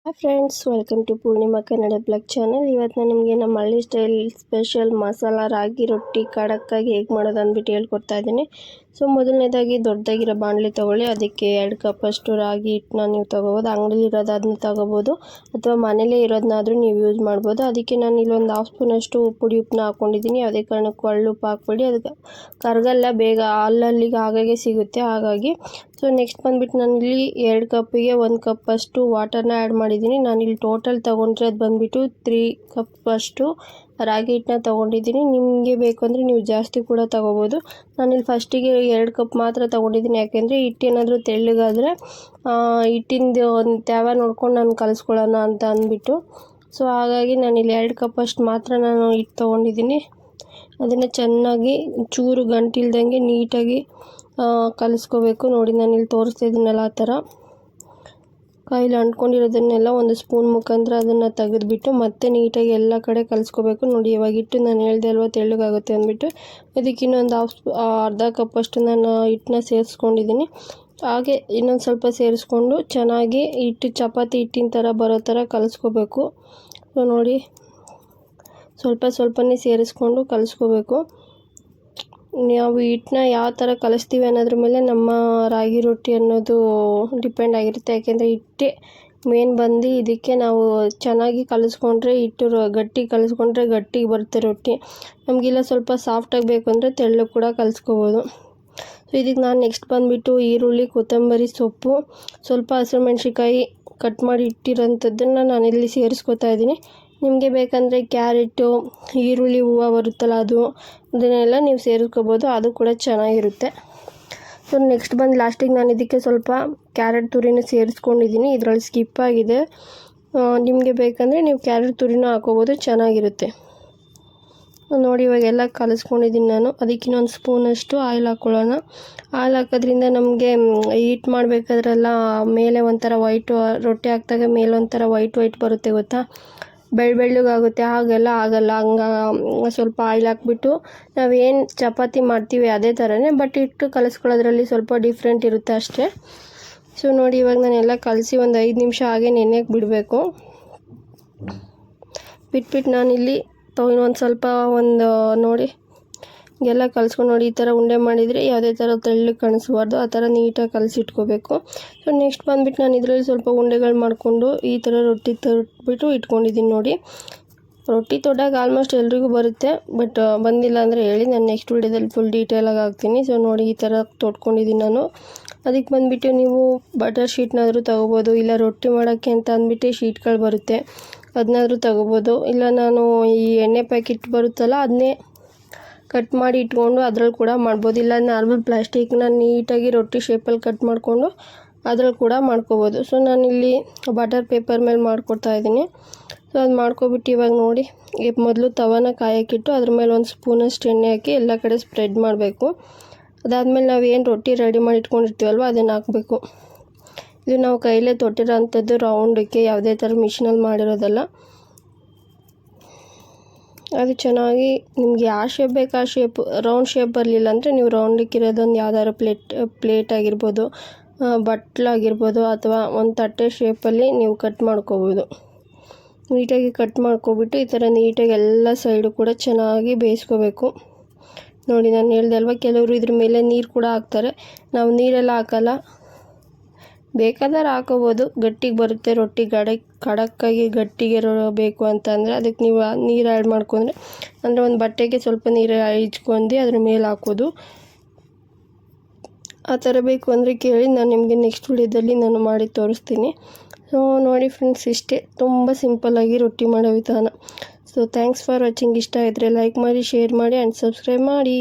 Hi friends, welcome to Purnima Kannada blog channel. ಇವತ್ತು ನಾನು ನಿಮಗೆ ನಮ್ಮ ಹಳ್ಳಿ ಸ್ಟೈಲ್ ಸ್ಪೆಷಲ್ ಮಸಾಲ ರಾಗಿ ರೊಟ್ಟಿ ಖಡಕ್ಕಾಗಿ ಹೇಗೆ ಮಾಡೋದು ಅಂದ್ಬಿಟ್ಟು ಹೇಳ್ಕೊಡ್ತಾ ಇದ್ದೀನಿ. ಸೊ ಮೊದಲನೇದಾಗಿ ದೊಡ್ಡದಾಗಿರೋ ಬಾಣಲೆ ತೊಗೊಳ್ಳಿ. ಅದಕ್ಕೆ 2 ಕಪ್ಪಷ್ಟು ರಾಗಿ ಹಿಟ್ಟನ್ನ ನೀವು ತೊಗೋಬೋದು. ಅಂಗಡಿಲಿ ಇರೋದು ಅದನ್ನ ತೊಗೋಬೋದು ಅಥವಾ ಮನೇಲೇ ಇರೋದನ್ನಾದರೂ ನೀವು ಯೂಸ್ ಮಾಡ್ಬೋದು. ಅದಕ್ಕೆ ನಾನು ಇಲ್ಲೊಂದು 1/2 ಸ್ಪೂನಷ್ಟು ಪುಡಿ ಉಪ್ಪನ್ನ ಹಾಕ್ಕೊಂಡಿದ್ದೀನಿ. ಯಾವುದೇ ಕಾರಣಕ್ಕೂ ಉಪ್ಪು ಹಾಕ್ಬೇಡಿ, ಅದಕ್ಕೆ ಕರಗಲ್ಲ, ಬೇಗ ಅಲ್ಲಲ್ಲಿಗೆ ಹಾಗಾಗಿ ಸಿಗುತ್ತೆ. ಹಾಗಾಗಿ ಸೊ ನೆಕ್ಸ್ಟ್ ಬಂದುಬಿಟ್ಟು ನಾನಿಲ್ಲಿ 2 ಕಪ್ಪಿಗೆ 1 ಕಪ್ಪಷ್ಟು ವಾಟರ್ನ ಆ್ಯಡ್ ಮಾಡಿದ್ದೀನಿ. ನಾನಿಲ್ಲಿ ಟೋಟಲ್ ತೊಗೊಂಡ್ರೆ ಅದು ಬಂದುಬಿಟ್ಟು 3 ಕಪ್ಪಷ್ಟು ರಾಗಿ ಹಿಟ್ಟನ್ನ ತೊಗೊಂಡಿದ್ದೀನಿ. ನಿಮಗೆ ಬೇಕು ಅಂದರೆ ನೀವು ಜಾಸ್ತಿ ಕೂಡ ತೊಗೋಬೋದು. ನಾನಿಲ್ಲಿ ಫಸ್ಟಿಗೆ 2 ಕಪ್ ಮಾತ್ರ ತೊಗೊಂಡಿದ್ದೀನಿ, ಯಾಕೆಂದರೆ ಹಿಟ್ಟೇನಾದರೂ ತೆಳ್ಳಗಾದರೆ ಹಿಟ್ಟಿಂದು ಒಂದು ತ್ಯಾವ ನೋಡ್ಕೊಂಡು ನಾನು ಕಲಿಸ್ಕೊಳ್ಳೋಣ ಅಂತ ಅಂದ್ಬಿಟ್ಟು. ಸೊ ಹಾಗಾಗಿ ನಾನಿಲ್ಲಿ 2 ಕಪ್ಪಷ್ಟು ಮಾತ್ರ ನಾನು ಹಿಟ್ಟು ತೊಗೊಂಡಿದ್ದೀನಿ. ಅದನ್ನು ಚೆನ್ನಾಗಿ ಚೂರು ಗಂಟಿಲ್ದಂಗೆ ನೀಟಾಗಿ ಕಲಿಸ್ಕೋಬೇಕು. ನೋಡಿ ನಾನಿಲ್ಲಿ ತೋರಿಸ್ತಾ ಇದ್ದೀನಲ್ಲ, ಆ ಥರ ಕೈಲಿ ಅಂಟ್ಕೊಂಡಿರೋದನ್ನೆಲ್ಲ ಒಂದು ಸ್ಪೂನ್ ಮುಖಾಂತರ ಅದನ್ನು ತೆಗೆದುಬಿಟ್ಟು ಮತ್ತೆ ನೀಟಾಗಿ ಎಲ್ಲ ಕಡೆ ಕಲಿಸ್ಕೋಬೇಕು. ನೋಡಿ ಇವಾಗ ಹಿಟ್ಟು ನಾನು ಹೇಳ್ದೆ ಅಲ್ವ ತೆಳ್ಳಗಾಗುತ್ತೆ ಅಂದ್ಬಿಟ್ಟು, ಇದಕ್ಕೆ ಇನ್ನೊಂದು ಅರ್ಧ ಕಪ್ಪಷ್ಟು ನಾನು ಹಿಟ್ಟನ್ನ ಸೇರಿಸ್ಕೊಂಡಿದ್ದೀನಿ. ಹಾಗೆ ಇನ್ನೊಂದು ಸ್ವಲ್ಪ ಸೇರಿಸ್ಕೊಂಡು ಚೆನ್ನಾಗಿ ಹಿಟ್ಟು ಚಪಾತಿ ಹಿಟ್ಟಿನ ಥರ ಬರೋ ಥರ ಕಲಿಸ್ಕೋಬೇಕು. ಸೊ ನೋಡಿ ಸ್ವಲ್ಪನೇ ಸೇರಿಸ್ಕೊಂಡು ಕಲಿಸ್ಕೋಬೇಕು. ನಾವು ಹಿಟ್ಟನ್ನ ಯಾವ ಥರ ಕಲಿಸ್ತೀವಿ ಅನ್ನೋದ್ರ ಮೇಲೆ ನಮ್ಮ ರಾಗಿ ರೊಟ್ಟಿ ಅನ್ನೋದು ಡಿಪೆಂಡ್ ಆಗಿರುತ್ತೆ. ಯಾಕೆಂದರೆ ಹಿಟ್ಟೆ ಮೇನ್ ಬಂದು ಇದಕ್ಕೆ ನಾವು ಚೆನ್ನಾಗಿ ಕಲಿಸ್ಕೊಂಡ್ರೆ ಹಿಟ್ಟು ಗಟ್ಟಿ ಕಲಿಸ್ಕೊಂಡ್ರೆ ಗಟ್ಟಿಗೆ ಬರುತ್ತೆ ರೊಟ್ಟಿ. ನಮಗಿಲ್ಲ ಸ್ವಲ್ಪ ಸಾಫ್ಟಾಗಿ ಬೇಕು ಅಂದರೆ ತೆಳ್ಳಗೆ ಕೂಡ ಕಲಿಸ್ಕೋಬೋದು. ಸೊ ಇದಕ್ಕೆ ನಾನು ನೆಕ್ಸ್ಟ್ ಬಂದುಬಿಟ್ಟು ಈರುಳ್ಳಿ, ಕೊತ್ತಂಬರಿ ಸೊಪ್ಪು, ಸ್ವಲ್ಪ ಹಸಿಮೆಣ್ಸಿಕಾಯಿ ಕಟ್ ಮಾಡಿ ಇಟ್ಟಿರೋಂಥದ್ದನ್ನು ನಾನಿಲ್ಲಿ ಸೇರಿಸ್ಕೊತಾ ಇದ್ದೀನಿ. ನಿಮಗೆ ಬೇಕಂದರೆ ಕ್ಯಾರೆಟು, ಈರುಳ್ಳಿ ಹೂವು ಬರುತ್ತಲ್ಲ ಅದನ್ನೆಲ್ಲ ನೀವು ಸೇರಿಸ್ಕೋಬೋದು, ಅದು ಕೂಡ ಚೆನ್ನಾಗಿರುತ್ತೆ. ಸೊ ನೆಕ್ಸ್ಟ್ ಬಂದು ಲಾಸ್ಟಿಗೆ ನಾನು ಇದಕ್ಕೆ ಸ್ವಲ್ಪ ಕ್ಯಾರೆಟ್ ತುರಿನ ಸೇರಿಸ್ಕೊಂಡಿದ್ದೀನಿ. ಇದರಲ್ಲಿ ಸ್ಕಿಪ್ ಆಗಿದೆ, ನಿಮಗೆ ಬೇಕಂದರೆ ನೀವು ಕ್ಯಾರೆಟ್ ತುರಿನೂ ಹಾಕೋಬೋದು, ಚೆನ್ನಾಗಿರುತ್ತೆ. ನೋಡಿ ಇವಾಗೆಲ್ಲ ಕಲಿಸ್ಕೊಂಡಿದ್ದೀನಿ ನಾನು. ಅದಕ್ಕೆ ಇನ್ನೊಂದು ಸ್ಪೂನಷ್ಟು ಆಯಿಲ್ ಹಾಕ್ಕೊಳ್ಳೋಣ. ಆಯಿಲ್ ಹಾಕೋದ್ರಿಂದ ನಮಗೆ ಹೀಟ್ ಮಾಡಬೇಕಾದ್ರೆಲ್ಲ ಮೇಲೆ ಒಂಥರ ವೈಟು, ರೊಟ್ಟಿ ಹಾಕಿದಾಗ ಮೇಲೆ ಒಂಥರ ವೈಟ್ ಬರುತ್ತೆ ಗೊತ್ತಾ, ಬೆಳ್ಳಗಾಗುತ್ತೆ. ಹಾಗೆಲ್ಲ ಆಗಲ್ಲ. ಸ್ವಲ್ಪ ಆಯಿಲ್ ಹಾಕ್ಬಿಟ್ಟು ನಾವೇನು ಚಪಾತಿ ಮಾಡ್ತೀವಿ ಅದೇ ಥರನೇ, ಬಟ್ ಹಿಟ್ಟು ಕಲಿಸ್ಕೊಳ್ಳೋದ್ರಲ್ಲಿ ಸ್ವಲ್ಪ ಡಿಫ್ರೆಂಟ್ ಇರುತ್ತೆ ಅಷ್ಟೇ. ಸೊ ನೋಡಿ ಇವಾಗ ನಾನೆಲ್ಲ ಕಲಸಿ ಒಂದು 5 ನಿಮಿಷ ಹಾಗೆ ನೆನೆಯಕ್ಕೆ ಬಿಡಬೇಕು. ಬಿಟ್ಬಿಟ್ಟು ನಾನಿಲ್ಲಿ ಇನ್ನೊಂದು ಸ್ವಲ್ಪ ನೋಡಿ ಎಲ್ಲ ಕಲಿಸ್ಕೊಂಡು ನೋಡಿ ಈ ಥರ ಉಂಡೆ ಮಾಡಿದರೆ ಯಾವುದೇ ಥರ ತೆಳ್ಳಗೆ ಕಾಣಿಸ್ಬಾರ್ದು, ಆ ಥರ ನೀಟಾಗಿ ಕಲಸಿಟ್ಕೋಬೇಕು. ಸೊ ನೆಕ್ಸ್ಟ್ ಬಂದುಬಿಟ್ಟು ನಾನು ಇದರಲ್ಲಿ ಸ್ವಲ್ಪ ಉಂಡೆಗಳು ಮಾಡಿಕೊಂಡು ಈ ಥರ ರೊಟ್ಟಿ ತಟ್ಬಿಟ್ಟು ಇಟ್ಕೊಂಡಿದ್ದೀನಿ. ನೋಡಿ ರೊಟ್ಟಿ ತೊಡಾಗ ಆಲ್ಮೋಸ್ಟ್ ಎಲ್ರಿಗೂ ಬರುತ್ತೆ, ಬಟ್ ಬಂದಿಲ್ಲ ಅಂದರೆ ಹೇಳಿ, ನಾನು ನೆಕ್ಸ್ಟ್ ವೀಡಿಯೋದಲ್ಲಿ ಫುಲ್ ಡೀಟೇಲಾಗಿ ಹಾಕ್ತೀನಿ. ಸೊ ನೋಡಿ ಈ ಥರ ತೊಟ್ಕೊಂಡಿದ್ದೀನಿ ನಾನು. ಅದಕ್ಕೆ ಬಂದುಬಿಟ್ಟು ನೀವು ಬಟರ್ ಶೀಟ್ನಾದರೂ ತೊಗೋಬೋದು, ಇಲ್ಲ ರೊಟ್ಟಿ ಮಾಡೋಕ್ಕೆ ಅಂತ ಅಂದ್ಬಿಟ್ಟು ಶೀಟ್ಗಳು ಬರುತ್ತೆ ಅದನ್ನಾದರೂ ತೊಗೋಬೋದು. ಇಲ್ಲ ನಾನು ಈ ಎಣ್ಣೆ ಪ್ಯಾಕೆಟ್ ಬರುತ್ತಲ್ಲ ಅದನ್ನೇ ಕಟ್ ಮಾಡಿ ಇಟ್ಕೊಂಡು ಅದ್ರಲ್ಲಿ ಕೂಡ ಮಾಡ್ಬೋದು. ಇಲ್ಲ ನಾರ್ಮಲ್ ಪ್ಲಾಸ್ಟಿಕ್ನ ನೀಟಾಗಿ ರೊಟ್ಟಿ ಶೇಪಲ್ಲಿ ಕಟ್ ಮಾಡಿಕೊಂಡು ಅದ್ರಲ್ಲಿ ಕೂಡ ಮಾಡ್ಕೋಬೋದು. ಸೊ ನಾನಿಲ್ಲಿ ಬಟರ್ ಪೇಪರ್ ಮೇಲೆ ಮಾಡ್ಕೊಡ್ತಾ ಇದ್ದೀನಿ. ಸೊ ಅದು ಮಾಡ್ಕೊಬಿಟ್ಟು ಇವಾಗ ನೋಡಿ ಮೊದಲು ತವಾನ ಕಾಯಕ್ಕಿಟ್ಟು ಅದ್ರ ಮೇಲೆ ಒಂದು ಸ್ಪೂನಷ್ಟು ಎಣ್ಣೆ ಹಾಕಿ ಎಲ್ಲ ಕಡೆ ಸ್ಪ್ರೆಡ್ ಮಾಡಬೇಕು. ಅದಾದಮೇಲೆ ನಾವು ಏನು ರೊಟ್ಟಿ ರೆಡಿ ಮಾಡಿ ಇಟ್ಕೊಂಡಿರ್ತೀವಲ್ವ ಅದನ್ನು ಹಾಕಬೇಕು. ಇದು ನಾವು ಕೈಲೇ ತೊಟ್ಟಿರೋ ಅಂಥದ್ದು, ರೌಂಡಕ್ಕೆ, ಯಾವುದೇ ಥರ ಮಿಷಿನಲ್ಲಿ ಮಾಡಿರೋದಲ್ಲ. ಅದು ಚೆನ್ನಾಗಿ ನಿಮ್ಗೆ ಯಾವ ಶೇಪ್ ಬೇಕು ಆ ಶೇಪ್, ರೌಂಡ್ ಶೇಪ್ ಬರಲಿಲ್ಲ ಅಂದರೆ ನೀವು ರೌಂಡಕ್ಕಿರೋದೊಂದು ಯಾವ್ದಾದ್ರು ಪ್ಲೇಟ್ ಆಗಿರ್ಬೋದು, ಬಟ್ಲಾಗಿರ್ಬೋದು, ಅಥವಾ ಒಂದು ತಟ್ಟೆ ಶೇಪಲ್ಲಿ ನೀವು ಕಟ್ ಮಾಡ್ಕೋಬೋದು. ನೀಟಾಗಿ ಕಟ್ ಮಾಡ್ಕೊಬಿಟ್ಟು ಈ ಥರ ನೀಟಾಗಿ ಎಲ್ಲ ಸೈಡು ಕೂಡ ಚೆನ್ನಾಗಿ ಬೇಯಿಸ್ಕೋಬೇಕು. ನೋಡಿ ನಾನು ಹೇಳ್ದೆ ಅಲ್ವ, ಕೆಲವರು ಇದ್ರ ಮೇಲೆ ನೀರು ಕೂಡ ಹಾಕ್ತಾರೆ, ನಾವು ನೀರೆಲ್ಲ ಹಾಕಲ್ಲ, ಬೇಕಾದ್ರೆ ಹಾಕೋಬೋದು. ಗಟ್ಟಿಗೆ ಬರುತ್ತೆ ರೊಟ್ಟಿ, ಖಡಕ್ಕಾಗಿ ಗಟ್ಟಿಗೆ ಬೇಕು ಅಂತಂದರೆ ಅದಕ್ಕೆ ನೀವು ನೀರು ಆ್ಯಡ್ ಮಾಡ್ಕೊಂಡ್ರೆ, ಅಂದರೆ ಒಂದು ಬಟ್ಟೆಗೆ ಸ್ವಲ್ಪ ನೀರು ಇಚ್ಕೊಂಡು ಅದ್ರ ಮೇಲೆ ಹಾಕೋದು. ಆ ಥರ ಬೇಕು ಅಂದರೆ ಕೇಳಿ, ನಾನು ನಿಮಗೆ ನೆಕ್ಸ್ಟ್ ವಿಡಿಯೋದಲ್ಲಿ ನಾನು ಮಾಡಿ ತೋರಿಸ್ತೀನಿ. ಸೊ ನೋಡಿ ಫ್ರೆಂಡ್ಸ್, ಇಷ್ಟೇ, ತುಂಬ ಸಿಂಪಲ್ಲಾಗಿ ರೊಟ್ಟಿ ಮಾಡೋ ವಿಧಾನ. So thanks for watching. ಇಷ್ಟ ಆಗಿದ್ರೆ ಲೈಕ್ ಮಾಡಿ, ಶೇರ್ ಮಾಡಿ ಆ್ಯಂಡ್ ಸಬ್ಸ್ಕ್ರೈಬ್ ಮಾಡಿ.